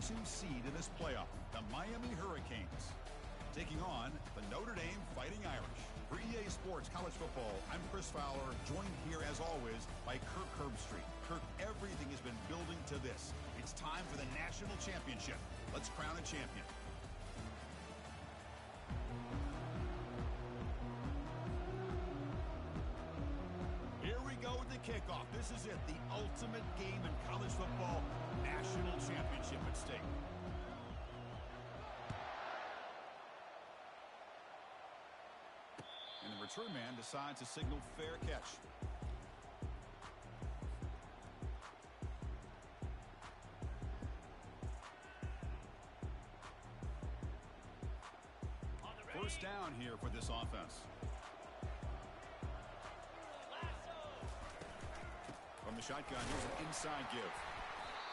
2 seed in this playoff, the Miami Hurricanes, taking on the Notre Dame Fighting Irish. For EA Sports College Football, I'm Chris Fowler, joined here as always by Kirk Herbstreit. Kirk, everything has been building to this. It's time for the national championship. Let's crown a champion. Here we go with the kickoff. This is it, the ultimate game in college football, national championship at stake. And the return man decides to signal fair catch. First down here for this offense. From the shotgun, here's an inside give.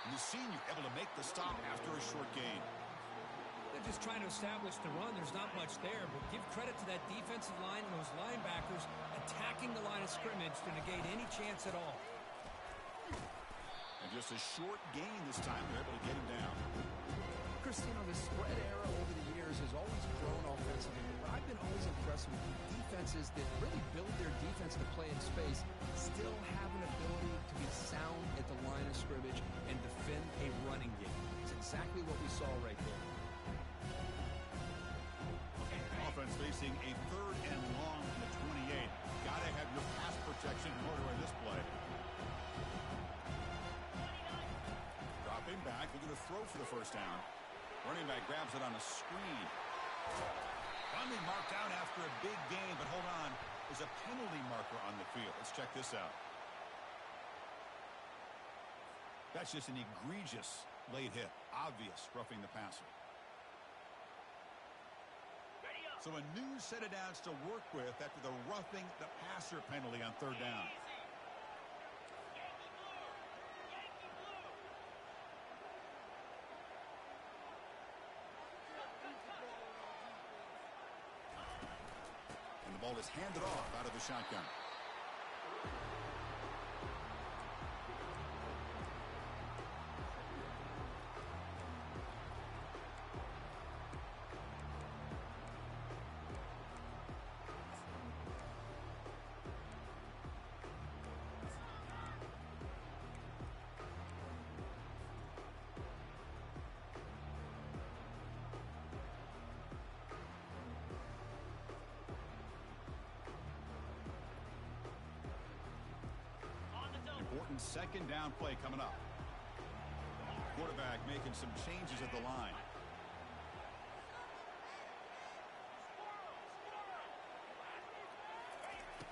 And the senior able to make the stop after a short gain. They're just trying to establish the run. There's not much there, but give credit to that defensive line and those linebackers attacking the line of scrimmage to negate any chance at all. And just a short gain this time. They're able to get him down. Christine, the spread era over the years has always grown offensively, but I've been always impressed with defenses that really build their defense to play in space, still have an ability to be sound at the line of scrimmage and defend a running game. It's exactly what we saw right there. Offense facing a 3rd and long from the 28. Gotta have your pass protection in order in this play. Dropping back, looking to throw for the first down. Running back grabs it on a screen. Finally marked out after a big gain, but hold on. There's a penalty marker on the field. Let's check this out. That's just an egregious late hit. Obvious roughing the passer. So a new set of downs to work with after the roughing the passer penalty on 3rd down. And the ball is handed off out of the shotgun. Important 2nd down play coming up. Quarterback making some changes at the line.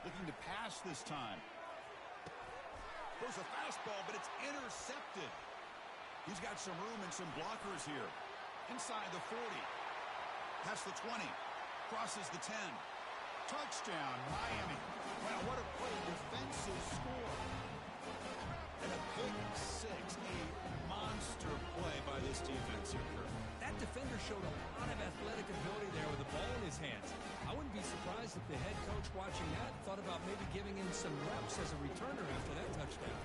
Looking to pass this time. Throws a fastball, but it's intercepted. He's got some room and some blockers here. Inside the 40. Past the 20. Crosses the 10. Touchdown, Miami. Wow, what a play. Defensive score. And a pick 6, a monster play by this defense here, Kirk. That defender showed a lot of athletic ability there with the ball in his hands. I wouldn't be surprised if the head coach watching that thought about maybe giving him some reps as a returner after that touchdown.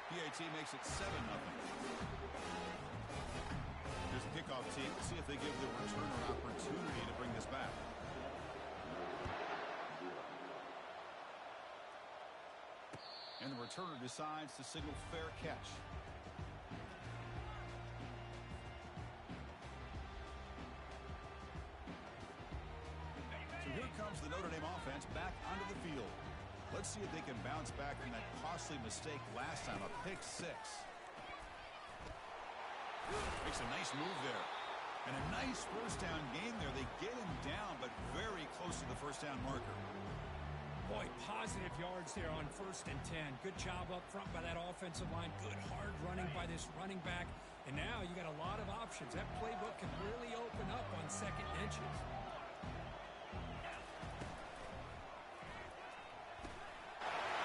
PAT makes it 7-0. Here's the kickoff team. Let's see if they give the returner opportunity to bring this back. And the returner decides to signal fair catch. So here comes the Notre Dame offense back onto the field. Let's see if they can bounce back from that costly mistake last time, a pick 6. Makes a nice move there. And a nice first down gain there. They get him down, but very close to the first down marker. Boy, positive yards there on 1st and 10. Good job up front by that offensive line. Good hard running by this running back. And now you got a lot of options. That playbook can really open up on 2nd and inches.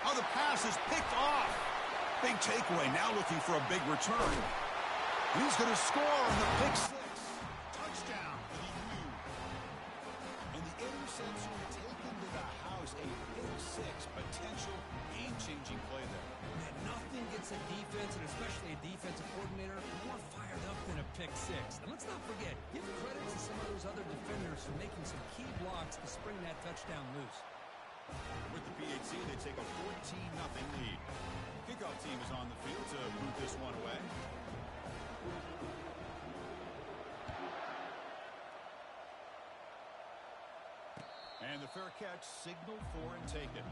Oh, the pass is picked off. Big takeaway. Now looking for a big return. He's going to score on the pick 6. Touchdown for the U. And the interception taken to the house. A pick 6 potential game-changing play there. Man, nothing gets a defense, and especially a defensive coordinator, more pick six. And let's not forget, give credit to some of those other defenders for making some key blocks to spring that touchdown loose. With the PHC, they take a 14-0 lead. Kickoff team is on the field to boot this one away. And the fair catch signaled for and taken.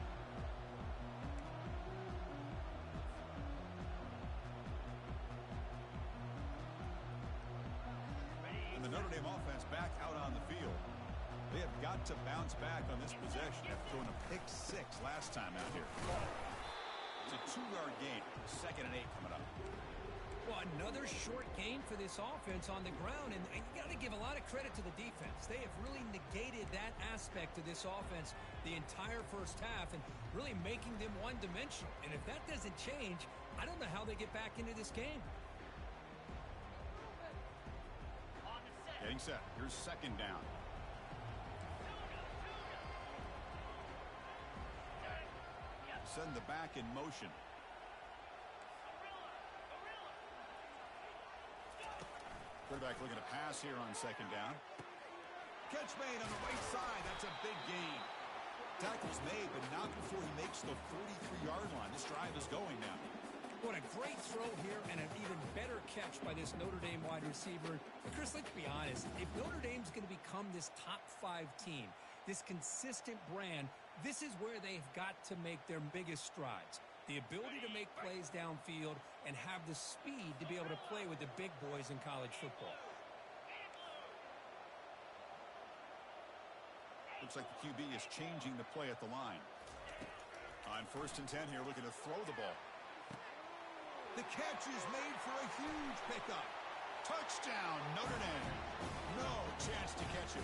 And the Notre Dame offense back out on the field. They have got to bounce back on this possession after throwing a pick six last time out here. It's a 2-yard gain. 2nd and 8 coming up. Well, another short game for this offense on the ground, and you got to give a lot of credit to the defense. They have really negated that aspect of this offense the entire first half and really making them one-dimensional. And if that doesn't change, I don't know how they get back into this game. Getting set. Here's 2nd down. Send the back in motion. Quarterback looking to pass here on 2nd down. Catch made on the right side. That's a big gain. Tackle's made, but not before he makes the 43-yard line. This drive is going now. What a great throw here and an even better catch by this Notre Dame wide receiver. But Chris, let's be honest. If Notre Dame's going to become this top 5 team, this consistent brand, this is where they've got to make their biggest strides. The ability to make plays downfield and have the speed to be able to play with the big boys in college football. Looks like the QB is changing the play at the line. On 1st and 10 here, looking to throw the ball. The catch is made for a huge pickup. Touchdown, Notre Dame. No chance to catch it.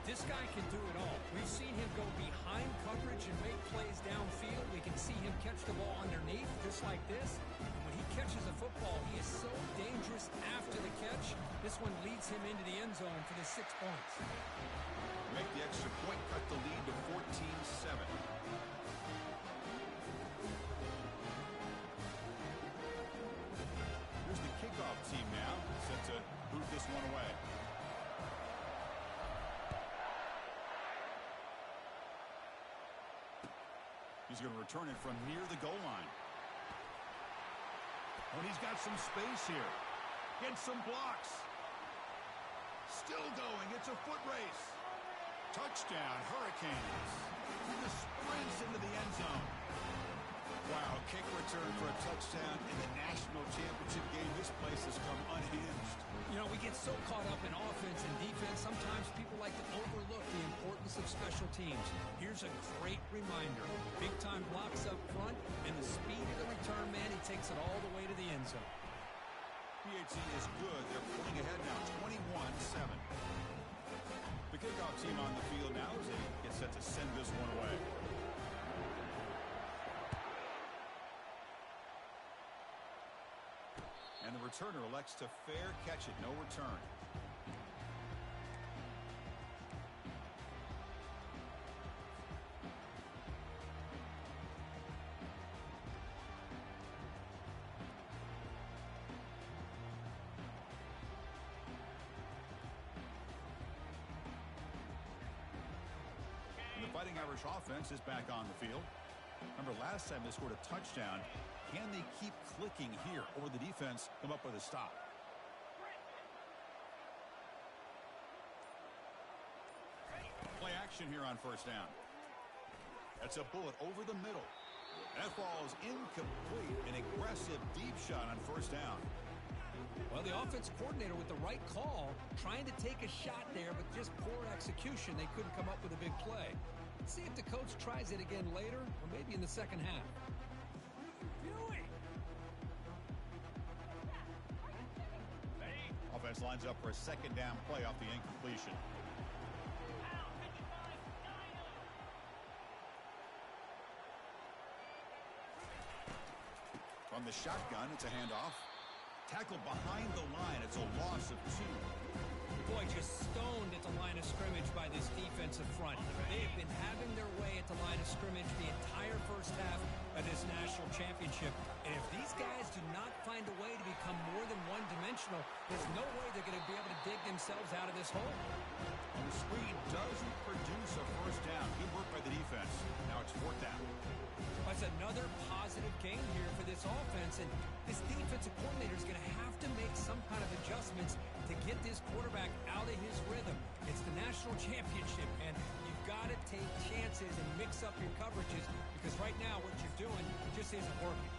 This guy can do it all. We've seen him go behind coverage and make plays downfield. We can see him catch the ball underneath, just like this. And when he catches a football, he is so dangerous after the catch. This one leads him into the end zone for the 6 points. Make the extra point, cut the lead to 14-7. Here's the kickoff team now, set to boot this one away. He's going to return it from near the goal line. Oh, and he's got some space here. Gets some blocks. Still going. It's a foot race. Touchdown, Hurricanes. He just sprints into the end zone. Wow, kick return for a touchdown in the national championship game. This place has come unhinged. You know, we get so caught up in offense and defense, sometimes people like to overlook the importance of special teams. Here's a great reminder. Big-time blocks up front, and the speed of the return man, he takes it all the way to the end zone. PHC is good. They're pulling ahead now, 21-7. The kickoff team on the field now as they get set to send this one away. And the returner elects to fair catch it. No return. And the Fighting Irish offense is back on the field. Remember, last time they scored a touchdown. Can they keep clicking here, or the defense come up with a stop? Play action here on 1st down. That's a bullet over the middle. That falls incomplete. An aggressive deep shot on 1st down. Well, the offense coordinator with the right call, trying to take a shot there, but just poor execution. They couldn't come up with a big play. Let's see if the coach tries it again later, or maybe in the second half. Offense lines up for a 2nd down play off the incompletion. From the shotgun, it's a handoff. Tackle behind the line. It's a loss of 2. Boy, just stoned at the line of scrimmage by this defensive front. They have been having their way at the line of scrimmage the entire first half of this national championship. And if these guys do not find a way to become more than one-dimensional, intentional, there's no way they're going to be able to dig themselves out of this hole. And the screen doesn't produce a first down. Good work by the defense. Now it's fourth down. That's another positive game here for this offense, and this defensive coordinator is going to have to make some kind of adjustments to get this quarterback out of his rhythm. It's the national championship, and you've got to take chances and mix up your coverages because right now what you're doing just isn't working.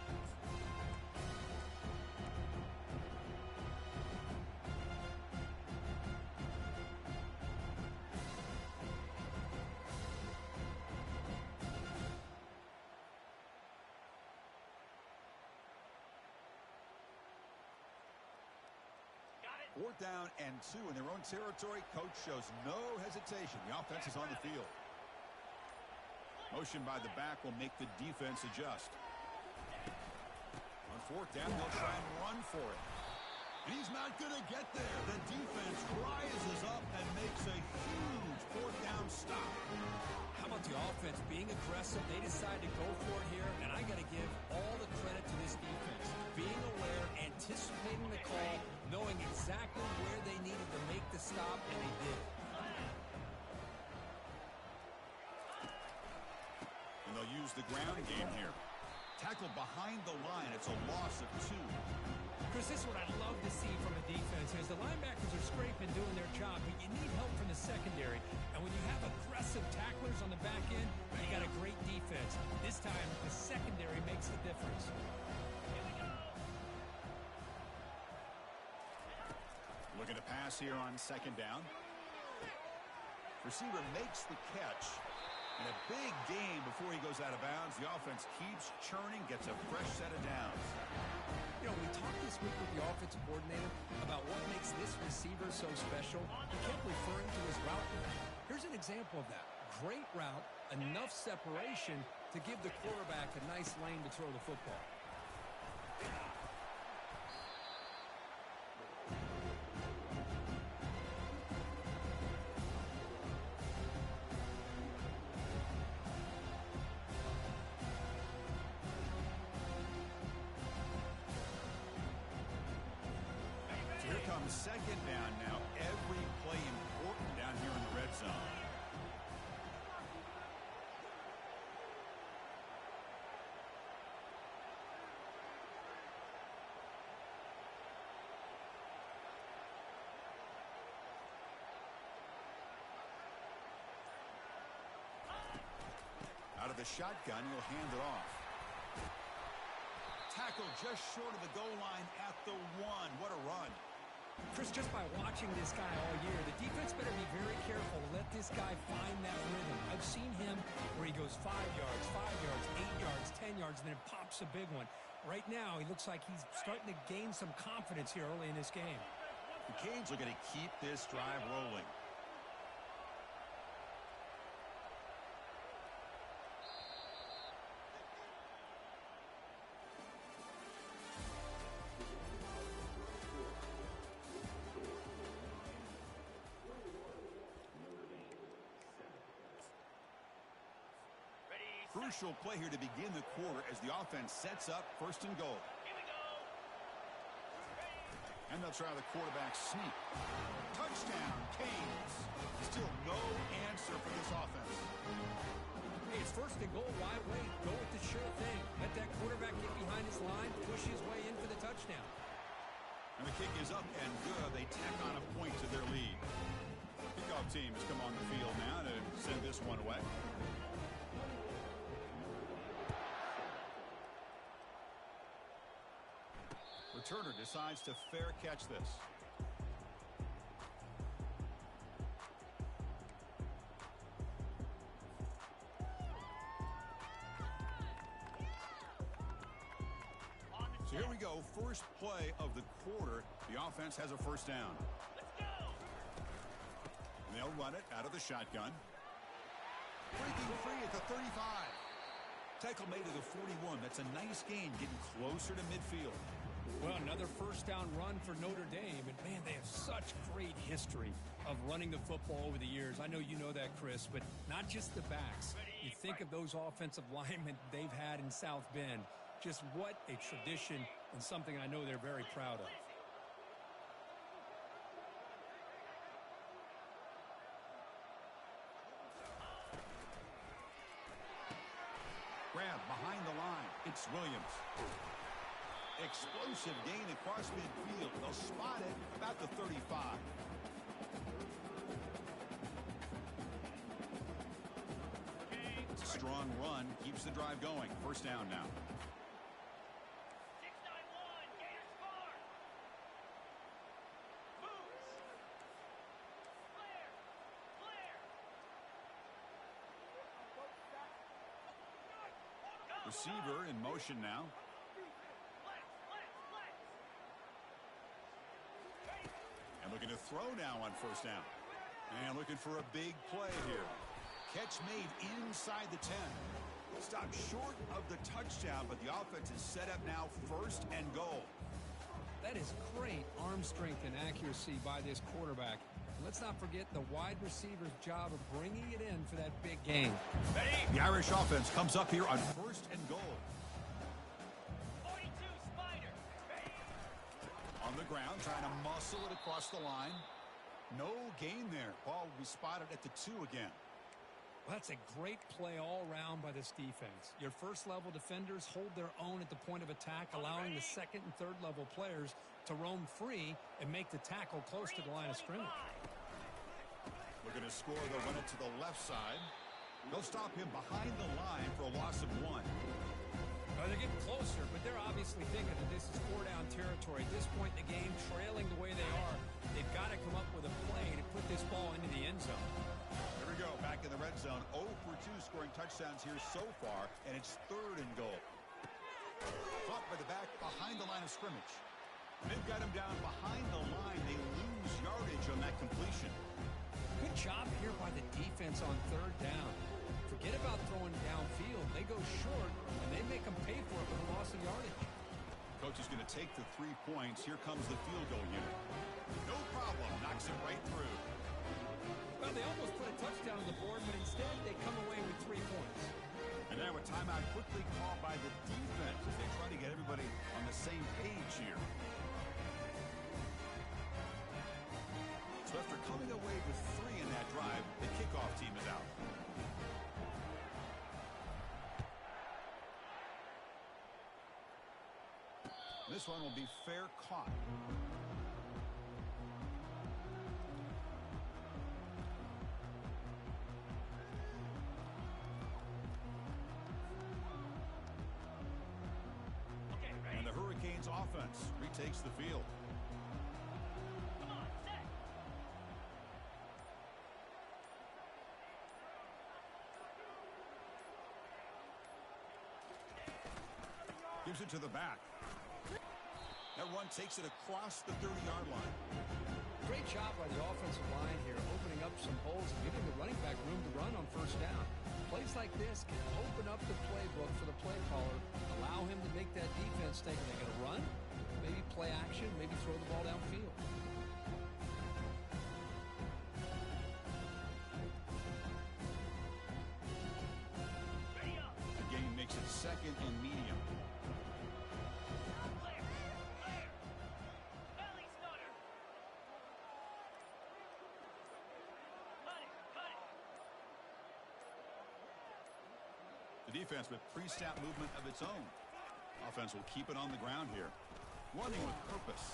Fourth down and 2 in their own territory. Coach shows no hesitation. The offense is on the field. Motion by the back will make the defense adjust. On fourth down, they'll try and run for it. And he's not going to get there. The defense rises up and makes a huge fourth down stop. How about the offense being aggressive? They decide to go for it here, and I got to give all the credit to this defense. Being aware, anticipating the call, knowing exactly where they needed to make the stop, and they did. And they'll use the ground game here. Tackle behind the line. It's a loss of 2. Chris, this is what I love to see from a defense is the linebackers are scraping, doing their job, but you need help from the secondary. And when you have aggressive tacklers on the back end, you got a great defense. This time, the secondary makes the difference. Looking to pass here on second down. Receiver makes the catch. And a big gain before he goes out of bounds. The offense keeps churning, gets a fresh set of downs. You know, we talked this week with the offensive coordinator about what makes this receiver so special. He kept referring to his route. Here's an example of that. Great route, enough separation to give the quarterback a nice lane to throw the football. Second down now. Every play important down here in the red zone. Out of the shotgun, he'll hand it off. Tackle just short of the goal line at the 1. What a run. Chris, just by watching this guy all year, the defense better be very careful to let this guy find that rhythm. I've seen him where he goes 5 yards, 8 yards, 10 yards, and then pops a big one. Right now, he looks like he's starting to gain some confidence here early in this game. The Canes are going to keep this drive rolling. Crucial play here to begin the quarter as the offense sets up first and goal. And they'll try the quarterback sneak. Touchdown, Canes. Still no answer for this offense. Hey, it's first and goal. Why wait? Go with the sure thing. Let that quarterback get behind his line, push his way in for the touchdown. And the kick is up and good. They tack on a point to their lead. Kickoff team has come on the field now to send this one away. Returner decides to fair catch this. So here we go. First play of the quarter. The offense has a first down. And they'll run it out of the shotgun. Breaking free at the 35. Tackle made to the 41. That's a nice gain, getting closer to midfield. Well, another first down run for Notre Dame. And, man, they have such great history of running the football over the years. I know you know that, Chris, but not just the backs. You think of those offensive linemen they've had in South Bend. Just what a tradition and something I know they're very proud of. It's Williams. Explosive gain across midfield. They'll spot it about the 35. It's a strong run. Keeps the drive going. First down now. Receiver in motion now. And looking to throw now on first down. And looking for a big play here. Catch made inside the 10. Stopped short of the touchdown, but the offense is set up now first and goal. That is great arm strength and accuracy by this quarterback. Let's not forget the wide receiver's job of bringing it in for that big game. The Irish offense comes up here on first and goal. 42 Spider. On the ground, trying to muscle it across the line. No gain there. Ball will be spotted at the 2 again. Well, that's a great play all around by this defense. Your first-level defenders hold their own at the point of attack, allowing the second and third-level players to roam free and make the tackle close to the line of scrimmage. Looking to score, they'll run it to the left side. They'll stop him behind the line for a loss of 1. Well, they're getting closer, but they're obviously thinking that this is 4-down territory. At this point in the game, trailing the way they are, they've got to come up with a play to put this ball into the end zone. Here we go, back in the red zone. 0 for 2 scoring touchdowns here so far, and it's third and goal. Caught by the back behind the line of scrimmage. They've got him down behind the line. They lose yardage on that completion. Good job here by the defense on third down. Forget about throwing downfield. They go short, and they make them pay for it with a loss of yardage. Coach is going to take the 3 points. Here comes the field goal unit. No problem. Knocks it right through. Well, they almost put a touchdown on the board, but instead they come away with 3 points. And now a timeout quickly called by the defense as they try to get everybody on the same page here. So after coming away with 3 in that drive, the kickoff team is out. This one will be fair caught. And the Hurricanes offense retakes the field. Come on, set. Gives it to the back. That one takes it across the 30-yard line. Great job by the offensive line here, opening up some holes and giving the running back room to run on first down. Plays like this can open up the playbook for the play caller, allow him to make that defense think, are they going to run? Maybe play action, maybe throw the ball downfield. Ready up. The game makes it second and medium. Clear. Clear. Belly stutter. Cut it. Cut it. The defense with pre-snap movement of its own. Offense will keep it on the ground here. Running with purpose.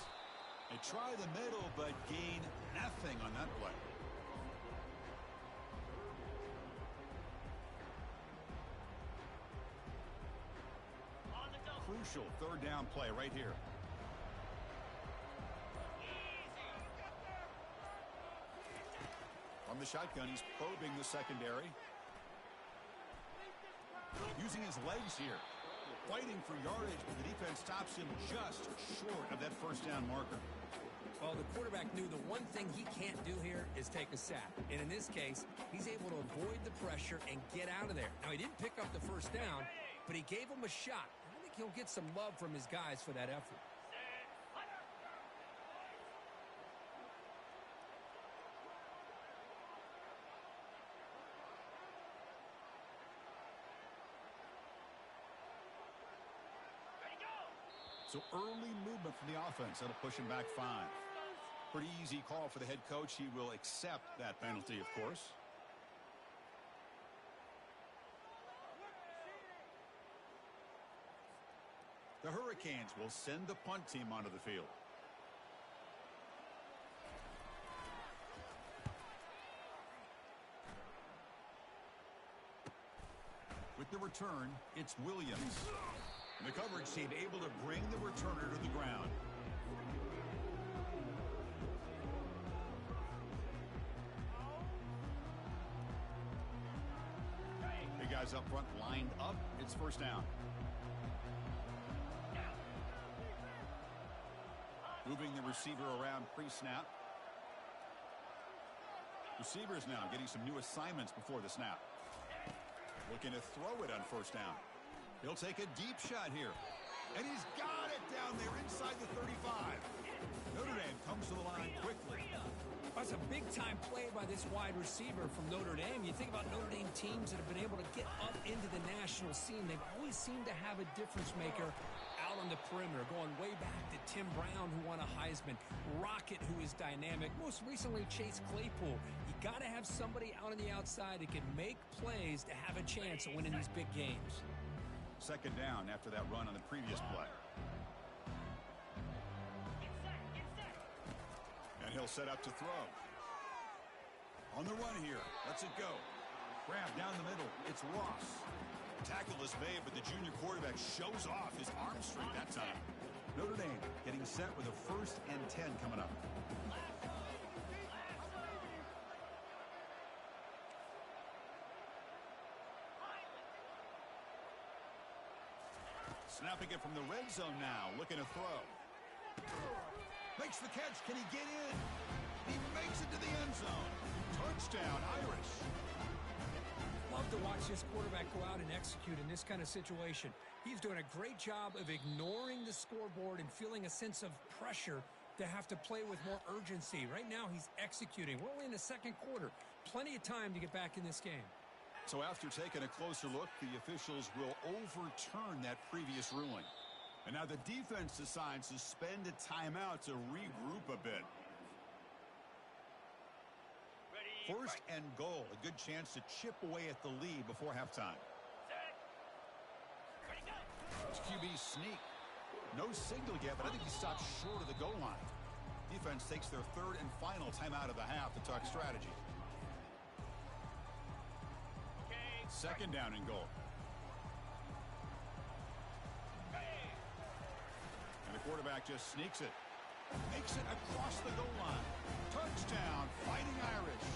They try the middle, but gain nothing on that play. On the double. Crucial third down play right here. From the shotgun, he's probing the secondary. Using his legs here. Fighting for yardage, but the defense stops him just short of that first down marker. Well, the quarterback knew the one thing he can't do here is take a sack. And in this case, he's able to avoid the pressure and get out of there. Now, he didn't pick up the first down, but he gave him a shot. I think he'll get some love from his guys for that effort. So early movement from the offense. That'll push him back 5. Pretty easy call for the head coach. He will accept that penalty, of course. The Hurricanes will send the punt team onto the field. With the return, it's Williams. And the coverage team able to bring the returner to the ground. Big guys up front lined up. It's first down. Moving the receiver around pre-snap. Receivers now getting some new assignments before the snap. Looking to throw it on first down. He'll take a deep shot here. And he's got it down there inside the 35. Notre Dame comes to the line quickly. That's a big-time play by this wide receiver from Notre Dame. You think about Notre Dame teams that have been able to get up into the national scene. They've always seemed to have a difference maker out on the perimeter, going way back to Tim Brown, who won a Heisman, Rocket, who is dynamic, most recently Chase Claypool. You got to have somebody out on the outside that can make plays to have a chance of winning these big games. Second down after that run on the previous play. And he'll set up to throw. On the run here. Lets it go. Grab down the middle. It's Ross. Tackle is made, but the junior quarterback shows off his arm strength that time. Notre Dame getting set with a 1st and 10 coming up. Snapping it from the red zone now. Looking to throw. Makes the catch. Can he get in? He makes it to the end zone. Touchdown, Irish. Love to watch this quarterback go out and execute in this kind of situation. He's doing a great job of ignoring the scoreboard and feeling a sense of pressure to have to play with more urgency. Right now, he's executing. We're only in the second quarter. Plenty of time to get back in this game. So after taking a closer look, the officials will overturn that previous ruling. And now the defense decides to spend a timeout to regroup a bit. First and goal, a good chance to chip away at the lead before halftime. It's QB sneak. No signal yet, but I think he stopped short of the goal line. Defense takes their third and final timeout of the half to talk strategy. Second down and goal. And the quarterback just sneaks it. Makes it across the goal line. Touchdown, Fighting Irish.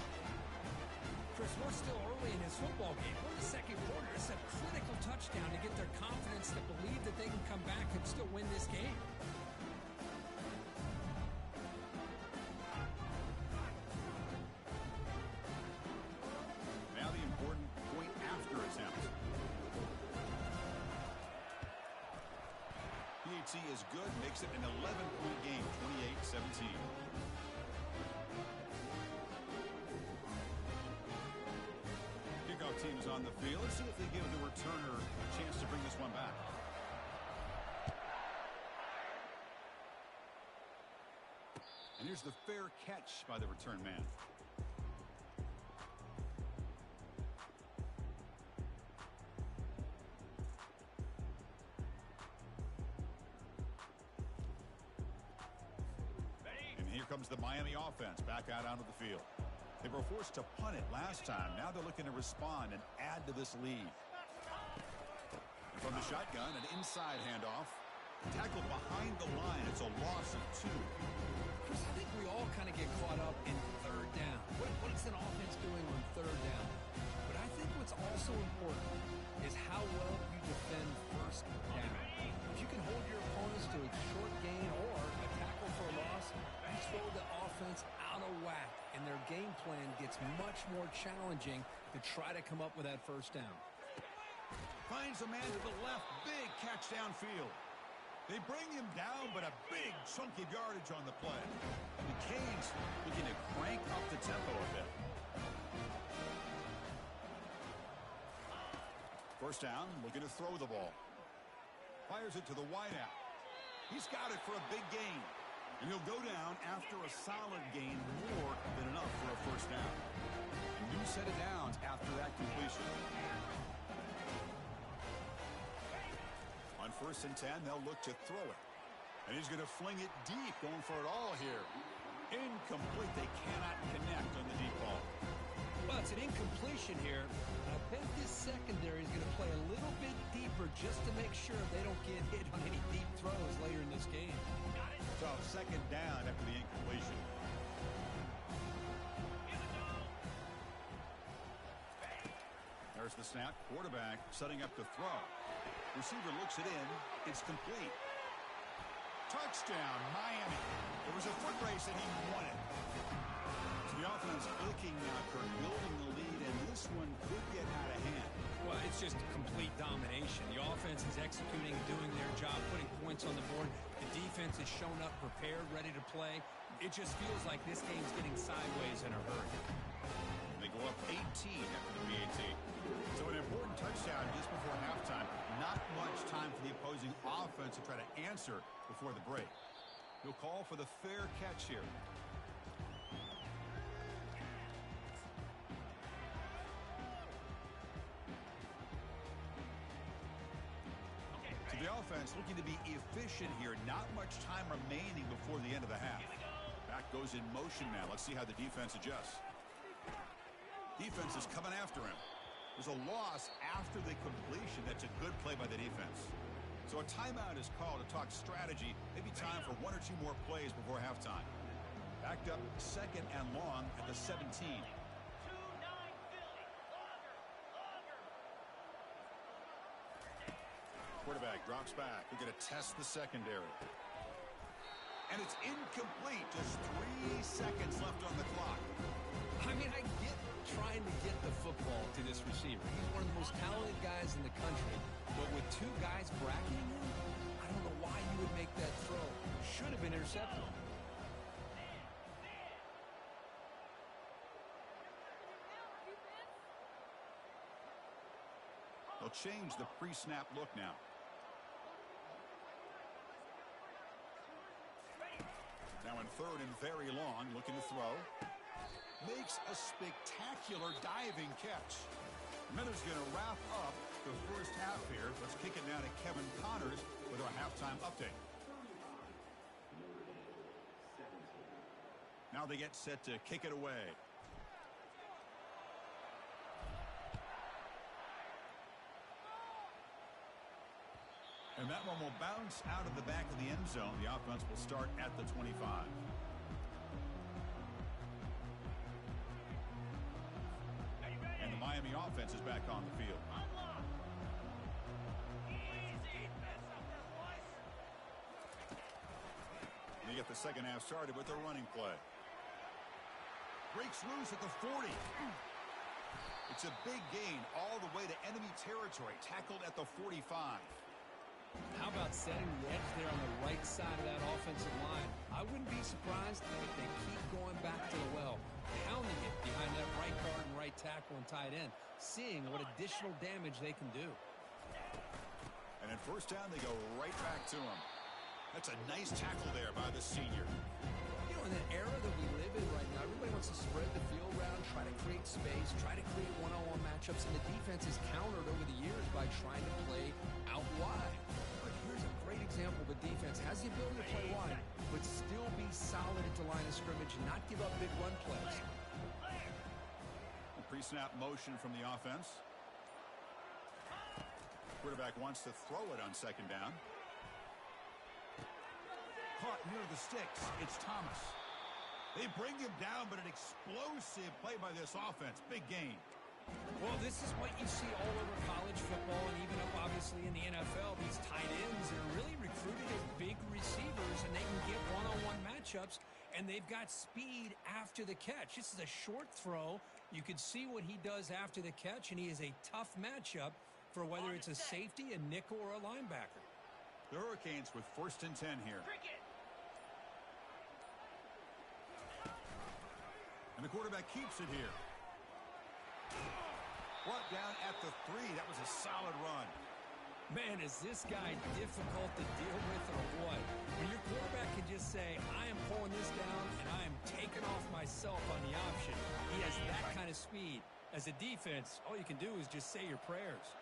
Chris, we're still early in this football game. We're in the second quarter. It's a critical touchdown to get their confidence to believe that they can come back and still win this game. Now the important point after attempt. PAT is good, makes it an 11-point game, 28-17. Kickoff team's on the field. Let's see if they give the returner a chance to bring this one back. And here's the fair catch by the return man. And here comes the Miami offense back out onto the field. They were forced to punt it last time. Now they're looking to respond and add to this lead. And from the shotgun, an inside handoff. Tackled behind the line. It's a loss of 2. Chris, I think we all kind of get caught up in third down. What is an offense doing on third down? But I think what's also important is how well you defend first down. If you can hold your opponents to a short gain or a tackle for a loss, you throw the offense out of whack, and their game plan gets much more challenging to try to come up with that first down. Finds a man to the left. Big catch downfield. They bring him down, but a big chunk of yardage on the play. And the Canes looking to crank up the tempo a bit. First down, looking to throw the ball. Fires it to the wideout. He's got it for a big gain. And he'll go down after a solid gain, more than enough for a first down. A new set of downs after that completion. On On 1st and 10, they'll look to throw it. And he's going to fling it deep, going for it all here. Incomplete. They cannot connect on the deep ball. Well, it's an incompletion here. I bet this secondary is going to play a little bit deeper just to make sure they don't get hit on any deep throws later in this game. Got it. So 2nd down after the incompletion. Give it to him. There's the snap. Quarterback setting up to throw. Receiver looks it in. It's complete. Touchdown, Miami. It was a foot race and he won it. So the offense clicking now, Kirk, building the lead, and this one could get out of hand. Well, it's just complete domination. The offense is executing and doing their job, putting points on the board. The defense has shown up prepared, ready to play. It just feels like this game's getting sideways in a hurry. They go up 18 after the PAT. So an important touchdown just before halftime. Not much time for the opposing offense to try to answer before the break. He'll call for the fair catch here. So the offense looking to be efficient here. Not much time remaining before the end of the half. Back goes in motion now. Let's see how the defense adjusts. Defense is coming after him. There's a loss after the completion. That's a good play by the defense. So a timeout is called to talk strategy. Maybe time for 1 or 2 more plays before halftime. Backed up 2nd and long at the 17. 2-9 Philly. Longer. Quarterback drops back. We're going to test the secondary. And it's incomplete. Just 3 seconds left on the clock. I mean, I get trying to get the football to this receiver. He's one of the most talented guys in the country. But with 2 guys bracketing him, I don't know why you would make that throw. Should have been intercepted. They'll change the pre-snap look now. Now in 3rd and very long, looking to throw. Makes a spectacular diving catch. Miller's going to wrap up the first half here. Let's kick it now to Kevin Connors with our halftime update. Now they get set to kick it away. And that one will bounce out of the back of the end zone. The offense will start at the 25. And the Miami offense is back on the field. They get the second half started with their running play. Breaks loose at the 40. It's a big gain all the way to enemy territory. Tackled at the 45. How about setting the edge there on the right side of that offensive line? I wouldn't be surprised if they keep going back to the well, pounding it behind that right guard and right tackle and tight end, seeing what additional damage they can do. And at first down, they go right back to him. That's a nice tackle there by the senior. You know, in the era that we live in right now, everybody wants to spread the field around, try to create space, try to create one-on-one matchups, and the defense is countered over the years by trying to play out wide. But here's a great example of a defense has the ability to play wide, but still be solid at the line of scrimmage and not give up big run plays. A pre-snap motion from the offense. Quarterback wants to throw it on 2nd down. Caught near the sticks. It's Thomas. They bring him down, but an explosive play by this offense. Big gain. Well, this is what you see all over college football and even up, obviously, in the NFL. These tight ends that are really recruited as big receivers, and they can get one-on-one matchups, and they've got speed after the catch. This is a short throw. You can see what he does after the catch, and he is a tough matchup for whether it's a safety, a nickel, or a linebacker. The Hurricanes with 1st and 10 here. And the quarterback keeps it here. Brought down at the 3. That was a solid run. Man, is this guy difficult to deal with or what? When your quarterback can just say, I am pulling this down and I am taking off myself on the option. He has that kind of speed. As a defense, all you can do is just say your prayers.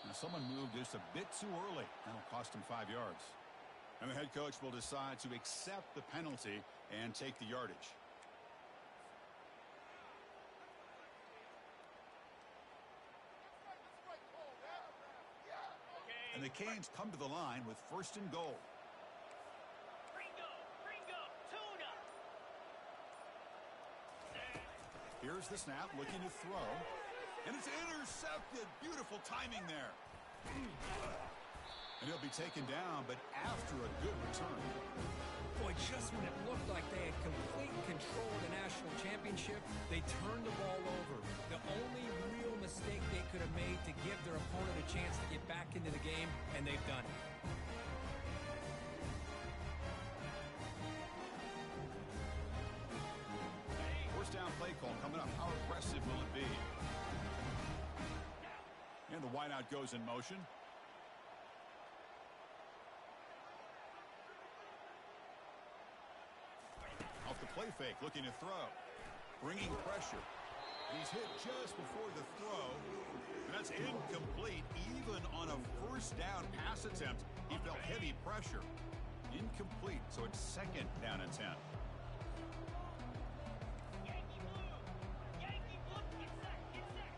Now someone moved just a bit too early. That'll cost him 5 yards. And the head coach will decide to accept the penalty and take the yardage. And the Canes come to the line with 1st and goal. Gringo, tuna. Here's the snap, looking to throw. And it's intercepted. Beautiful timing there. And he'll be taken down, but after a good return. Boy, just when it looked like they had complete control of the national championship, they turned the ball over. The only real mistake they could have made to give their opponent a chance to get back into the game, and they've done it. First down play call coming up. How aggressive will it be? And the wideout goes in motion. Off the play fake, looking to throw. Bringing pressure. He's hit just before the throw. And that's incomplete. Even on a first down pass attempt, he felt heavy pressure. Incomplete, so it's 2nd down and 10. Yankee blue, get set.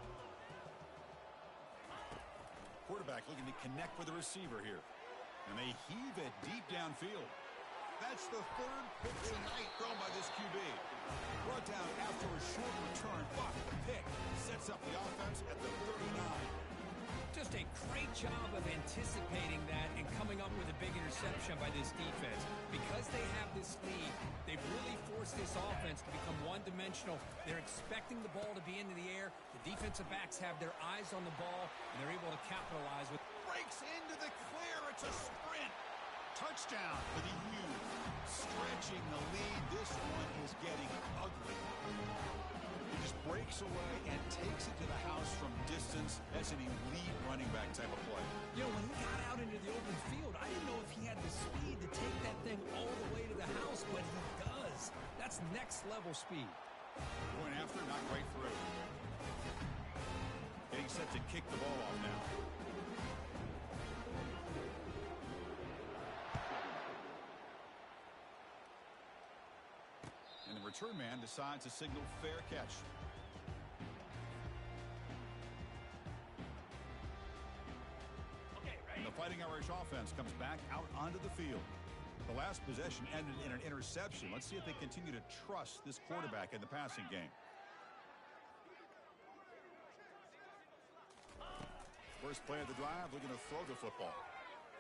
Quarterback looking to connect with the receiver here. And they heave it deep downfield. That's the 3rd pick tonight thrown by this QB. Brought down after a short return, but the pick sets up the offense at the 39. Just a great job of anticipating that and coming up with a big interception by this defense. Because they have this lead, they've really forced this offense to become one-dimensional. They're expecting the ball to be into the air. The defensive backs have their eyes on the ball, and they're able to capitalize with. Breaks into the clear. It's a sprint. Touchdown for the U. Stretching the lead. This one is getting ugly. He just breaks away and takes it to the house from distance. That's an elite running back type of play. You know, when he got out into the open field, I didn't know if he had the speed to take that thing all the way to the house, but he does. That's next-level speed. Going after, not right through. Getting set to kick the ball off now. And the return man decides to signal fair catch. And the Fighting Irish offense comes back out onto the field. The last possession ended in an interception. Let's see if they continue to trust this quarterback in the passing game. First play of the drive, looking to throw the football.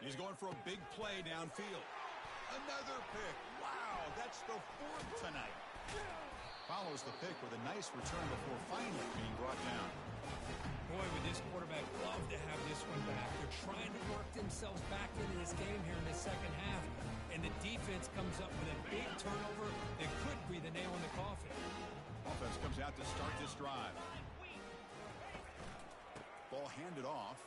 He's going for a big play downfield. Another pick. Wow, that's the 4th tonight. Follows the pick with a nice return before finally being brought down. Boy, would this quarterback love to have this one back. They're trying to work themselves back into this game here in the second half, and the defense comes up with a big turnover that could be the nail in the coffin. Offense comes out to start this drive. Ball handed off.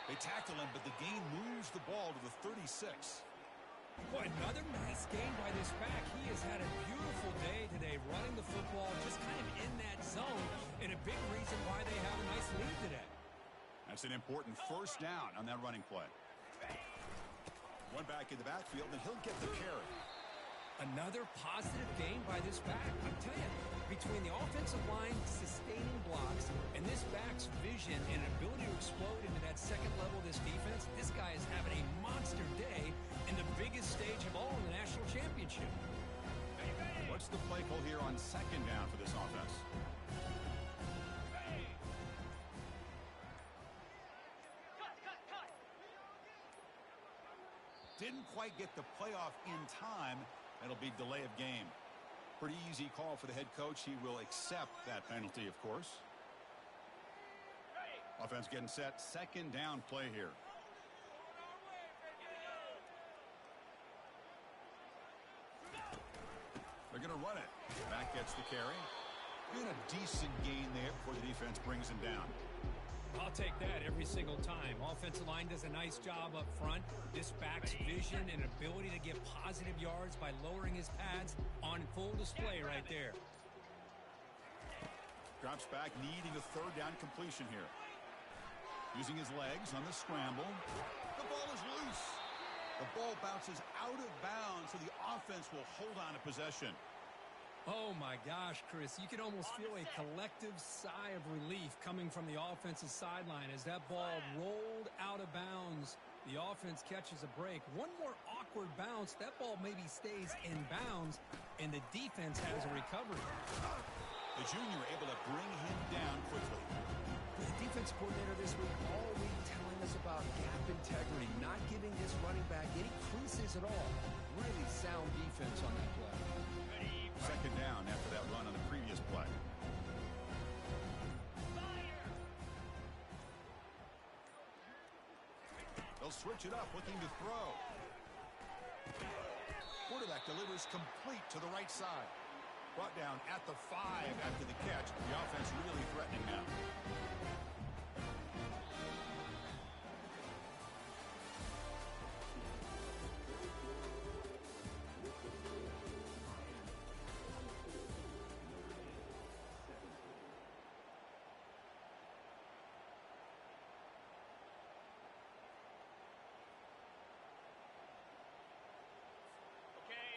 They tackle him, but the gain moves the ball to the 36. Boy, another nice game by this back. He has had a beautiful day today running the football, just kind of in that zone, and a big reason why they have a nice lead today. That's an important first down on that running play. One back in the backfield, and he'll get the carry. Another positive game by this back. I'm telling you, between the offensive line sustaining blocks and this back's vision and ability to explode into that second level of this defense, this guy is having a monster day in the biggest stage of all in the national championship. What's the play call here on 2nd down for this offense? Cut. Didn't quite get the playoff in time. That'll be delay of game. Pretty easy call for the head coach. He will accept that penalty, of course. Offense getting set. 2nd down play here. They're going to run it. Back gets the carry. And a decent gain there before the defense brings him down. I'll take that every single time. Offensive line does a nice job up front. This back's vision and ability to get positive yards by lowering his pads on full display right there. Drops back, needing a third down completion here. Using his legs on the scramble. The ball is loose. The ball bounces out of bounds, so the offense will hold on to possession. Oh, my gosh, Chris. You can almost feel a collective sigh of relief coming from the offensive sideline as that ball rolled out of bounds. The offense catches a break. One more awkward bounce. That ball maybe stays in bounds, and the defense has a recovery. The junior able to bring him down quickly. The defense coordinator this week all week telling us about gap integrity, not giving this running back any creases at all. Really sound defense on that play. Second down after that run on the previous play. They'll switch it up, looking to throw. Quarterback delivers complete to the right side. Brought down at the 5 after the catch. The offense really threatening now.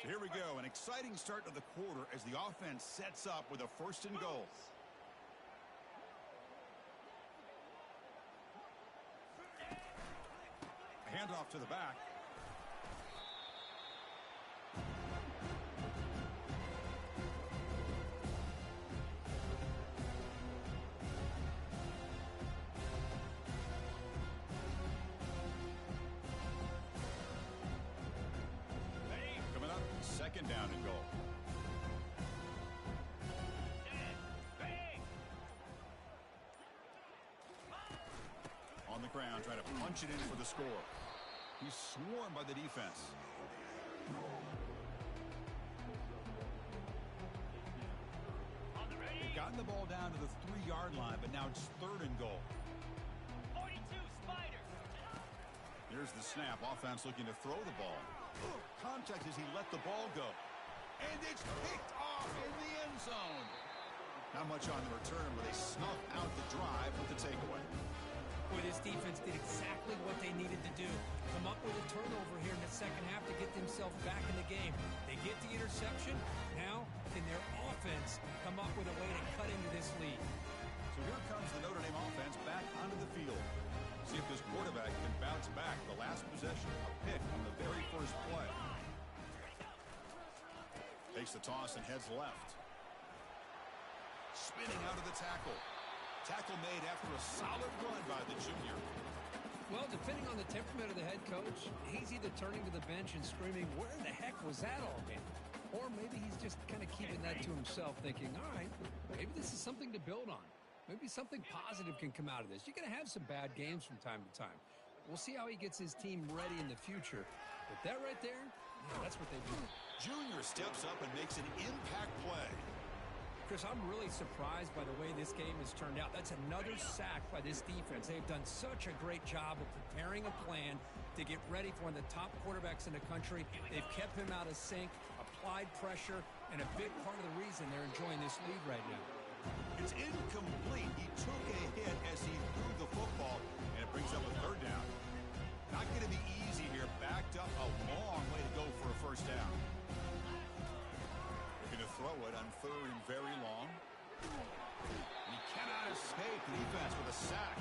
So here we go, an exciting start to the quarter as the offense sets up with a 1st and goal. A handoff to the back. Second down and goal. On the ground, trying to punch it in for the score. He's swarmed by the defense. They've gotten the ball down to the 3-yard line, but now it's 3rd and goal. 42 Spiders. Here's the snap. Offense looking to throw the ball. Contact as he let the ball go. And it's picked off in the end zone. Not much on the return, but they snuff out the drive with the takeaway. Boy, this defense did exactly what they needed to do. Come up with a turnover here in the second half to get themselves back in the game. They get the interception. Now, can their offense come up with a way to cut into this lead? So here comes the Notre Dame offense back onto the field. See if this quarterback can bounce back. The last possession, a pick on the very first play. Takes the toss and heads left. Spinning out of the tackle. Tackle made after a solid run by the junior. Well, depending on the temperament of the head coach, he's either turning to the bench and screaming, where the heck was that all game? Or maybe he's just kind of keeping that to himself, thinking, all right, maybe this is something to build on. Maybe something positive can come out of this. You're going to have some bad games from time to time. We'll see how he gets his team ready in the future. But that right there, yeah, that's what they do. Junior steps up and makes an impact play. Chris, I'm really surprised by the way this game has turned out. That's another sack by this defense. They've done such a great job of preparing a plan to get ready for one of the top quarterbacks in the country. They've kept him out of sync, applied pressure, and a big part of the reason they're enjoying this lead right now. It's incomplete. He took a hit as he threw the football, and it brings up a 3rd down. Not going to be easy here. Backed up a long way to go for a 1st down. Looking to throw it on 3rd and very long. He cannot escape the defense with a sack.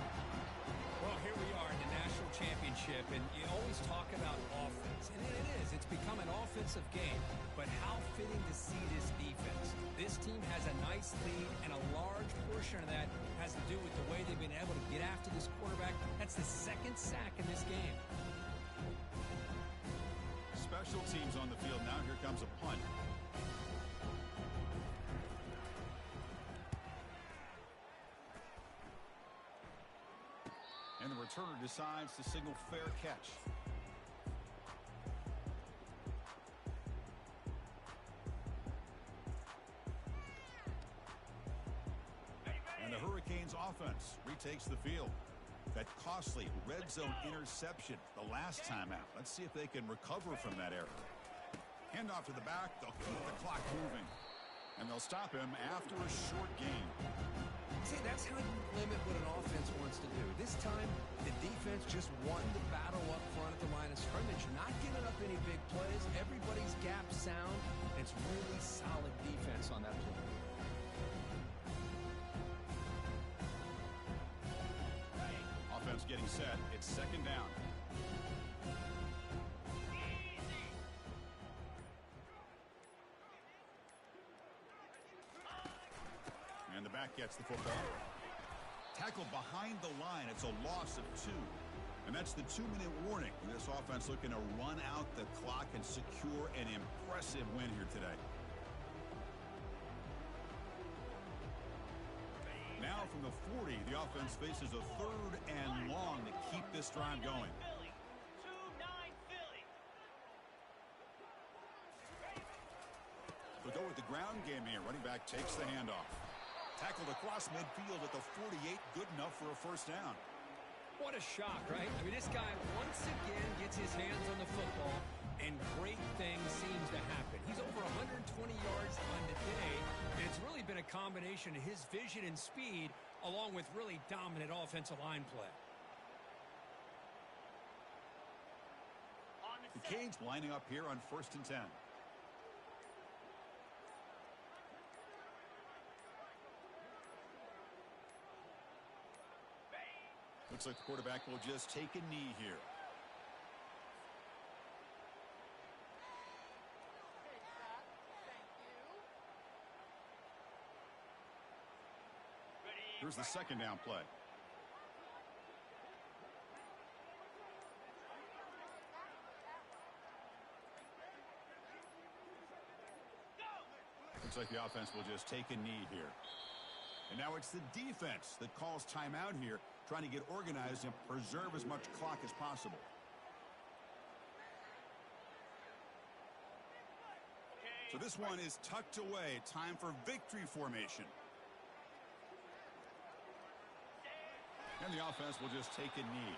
Well, here we are in the national championship, and you always talk about offense, and it is. It's become an offensive game, but how fitting to see this defense. This team has a nice lead, and a large portion of that has to do with the way they've been able to get after this quarterback. That's the 2nd sack in this game. Special teams on the field now. Here comes a punt. And the returner decides to signal fair catch. And the Hurricanes offense retakes the field. That costly red zone interception the last time out. Let's see if they can recover from that error. Handoff to the back. They'll keep the clock moving. And they'll stop him after a short game. See, that's how you limit what an offense wants to do. This time, the defense just won the battle up front at the line of scrimmage, not giving up any big plays. Everybody's gap sound. It's really solid defense on that play. Offense getting set. It's second down. And the back gets the football. Tackled behind the line. It's a loss of 2. And that's the 2-minute warning. This offense looking to run out the clock and secure an impressive win here today. Now from the 40, the offense faces a 3rd and long to keep this drive going. We'll go with the ground game here. Running back takes the handoff. Tackled across midfield at the 48. Good enough for a first down. What a shock, right? I mean, this guy once again gets his hands on the football, and great things seems to happen. He's over 120 yards on the day, and it's really been a combination of his vision and speed along with really dominant offensive line play. The Canes lining up here on 1st and 10. Looks like the quarterback will just take a knee here. Here's the second down play. Looks like the offense will just take a knee here. And now it's the defense that calls timeout here, trying to get organized and preserve as much clock as possible. So this one is tucked away. Time for victory formation. And the offense will just take a knee.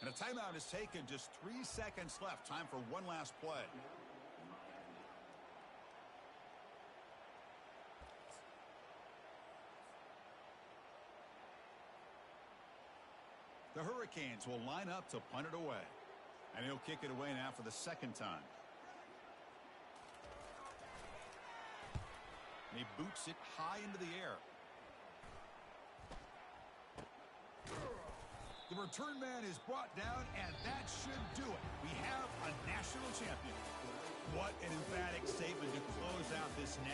And a timeout is taken. Just 3 seconds left. Time for one last play. The Hurricanes will line up to punt it away. And he'll kick it away now for the second time. And he boots it high into the air. The return man is brought down, and that should do it. We have a national champion. What an emphatic statement to close out this